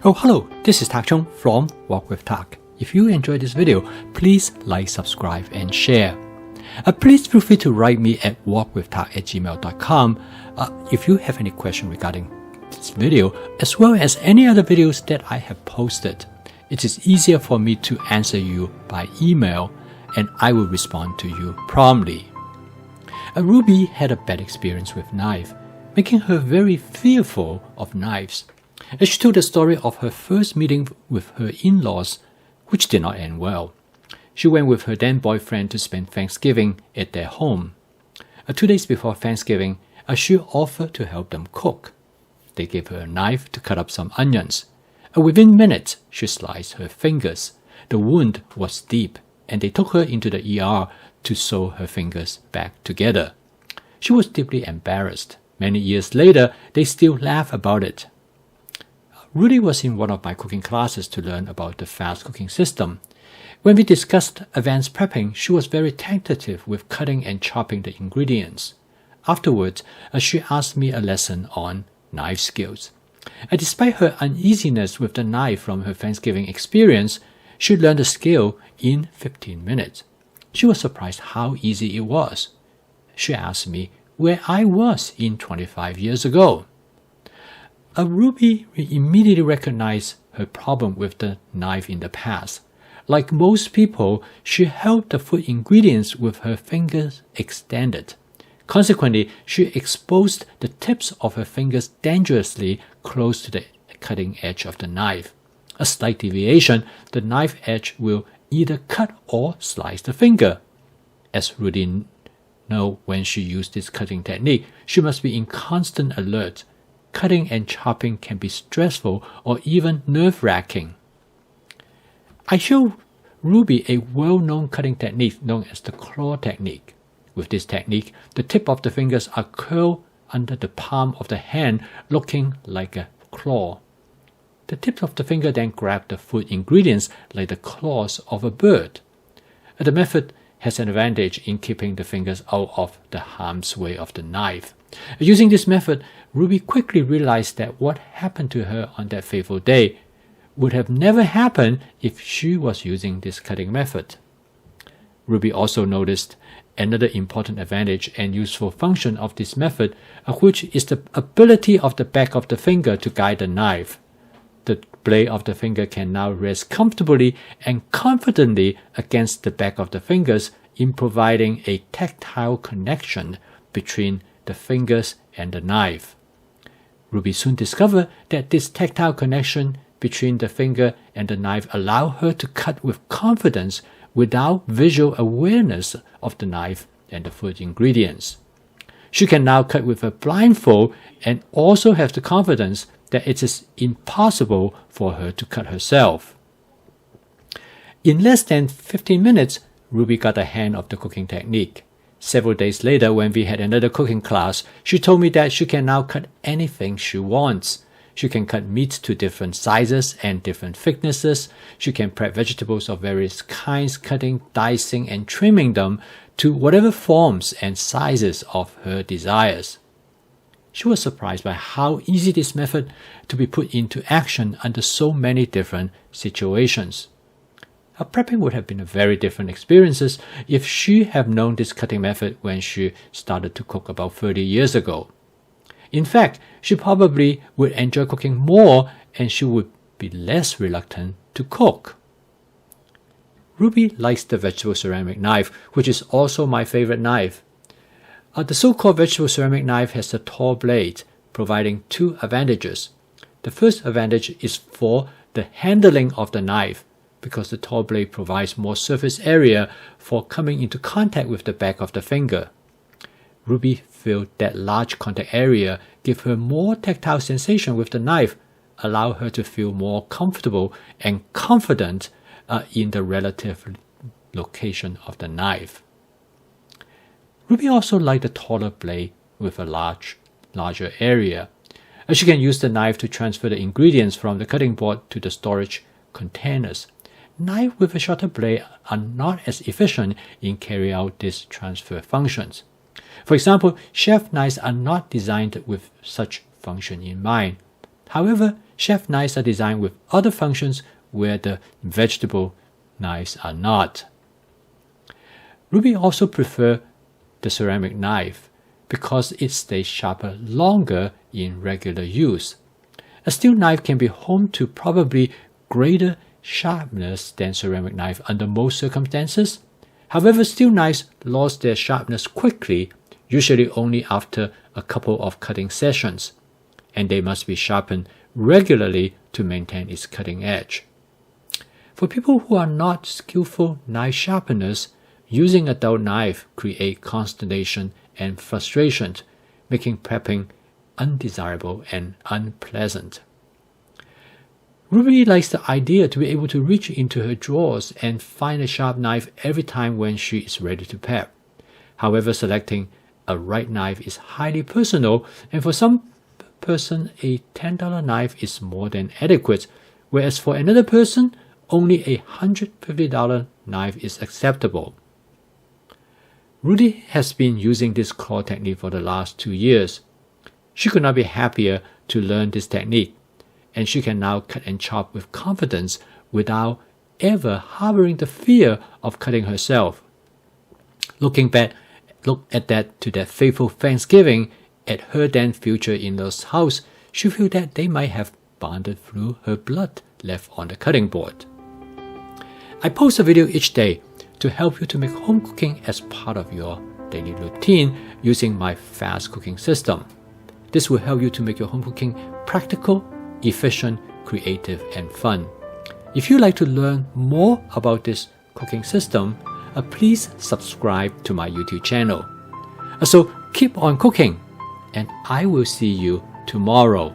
Oh, hello, this is Tak Chung from Walk with Tak. If you enjoyed this video, please like, subscribe, and share. Please feel free to write me at walkwithtak@gmail.com if you have any question regarding this video, as well as any other videos that I have posted. It is easier for me to answer you by email, and I will respond to you promptly. Ruby had a bad experience with knife, making her very fearful of knives. She told the story of her first meeting with her in-laws, which did not end well. She went with her then boyfriend to spend Thanksgiving at their home. 2 days before Thanksgiving, she offered to help them cook. They gave her a knife to cut up some onions. Within minutes, she sliced her fingers. The wound was deep, and they took her into the ER to sew her fingers back together. She was deeply embarrassed. Many years later, they still laugh about it. Rudy was in one of my cooking classes to learn about the fast cooking system. When we discussed advanced prepping, she was very tentative with cutting and chopping the ingredients. Afterwards, she asked me a lesson on knife skills. Despite her uneasiness with the knife from her Thanksgiving experience, she learned the skill in 15 minutes. She was surprised how easy it was. She asked me where I was in 25 years ago. Ruby immediately recognized her problem with the knife in the past. Like most people, she held the food ingredients with her fingers extended. Consequently, she exposed the tips of her fingers dangerously close to the cutting edge of the knife. A slight deviation, the knife edge will either cut or slice the finger. As Rudy knew when she used this cutting technique, she must be in constant alert. Cutting and chopping can be stressful or even nerve-wracking. I show Ruby a well-known cutting technique known as the claw technique. With this technique, the tip of the fingers are curled under the palm of the hand, looking like a claw. The tips of the finger then grab the food ingredients like the claws of a bird. The method has an advantage in keeping the fingers out of the harm's way of the knife. Using this method, Ruby quickly realized that what happened to her on that fateful day would have never happened if she was using this cutting method. Ruby also noticed another important advantage and useful function of this method, which is the ability of the back of the finger to guide the knife. The blade of the finger can now rest comfortably and confidently against the back of the fingers in providing a tactile connection between the fingers and the knife. Ruby soon discovered that this tactile connection between the finger and the knife allowed her to cut with confidence without visual awareness of the knife and the food ingredients. She can now cut with a blindfold and also have the confidence that it is impossible for her to cut herself. In less than 15 minutes, Ruby got the hang of the cooking technique. Several days later, when we had another cooking class, she told me that she can now cut anything she wants. She can cut meat to different sizes and different thicknesses. She can prep vegetables of various kinds, cutting, dicing, and trimming them to whatever forms and sizes of her desires. She was surprised by how easy this method to be put into action under so many different situations. Her prepping would have been a very different experiences if she had known this cutting method when she started to cook about 30 years ago. In fact, she probably would enjoy cooking more and she would be less reluctant to cook. Ruby likes the vegetable ceramic knife, which is also my favorite knife. The so-called vegetable ceramic knife has a tall blade, providing two advantages. The first advantage is for the handling of the knife, because the tall blade provides more surface area for coming into contact with the back of the finger. Ruby felt that large contact area give her more tactile sensation with the knife, allow her to feel more comfortable and confident in the relative location of the knife. Ruby also liked the taller blade with a larger area. She can use the knife to transfer the ingredients from the cutting board to the storage containers. Knives with a shorter blade are not as efficient in carrying out these transfer functions. For example, chef knives are not designed with such function in mind. However, chef knives are designed with other functions where the vegetable knives are not. Ruby also prefers the ceramic knife because it stays sharper longer in regular use. A steel knife can be home to probably greater sharpness than ceramic knife under most circumstances. However, steel knives lose their sharpness quickly, usually only after a couple of cutting sessions, and they must be sharpened regularly to maintain its cutting edge. For people who are not skillful knife sharpeners, using a dull knife creates consternation and frustration, making prepping undesirable and unpleasant. Ruby likes the idea to be able to reach into her drawers and find a sharp knife every time when she is ready to prep. However, selecting a right knife is highly personal, and for some person a $10 knife is more than adequate, whereas for another person only a $150 knife is acceptable. Ruby has been using this claw technique for the last 2 years. She could not be happier to learn this technique, and she can now cut and chop with confidence without ever harboring the fear of cutting herself. Look at that fateful Thanksgiving at her then future in-laws' house, she feels that they might have bonded through her blood left on the cutting board. I post a video each day to help you to make home cooking as part of your daily routine using my fast cooking system. This will help you to make your home cooking practical, efficient, creative, and fun. If you'd like to learn more about this cooking system, please subscribe to my YouTube channel. So keep on cooking, and I will see you tomorrow.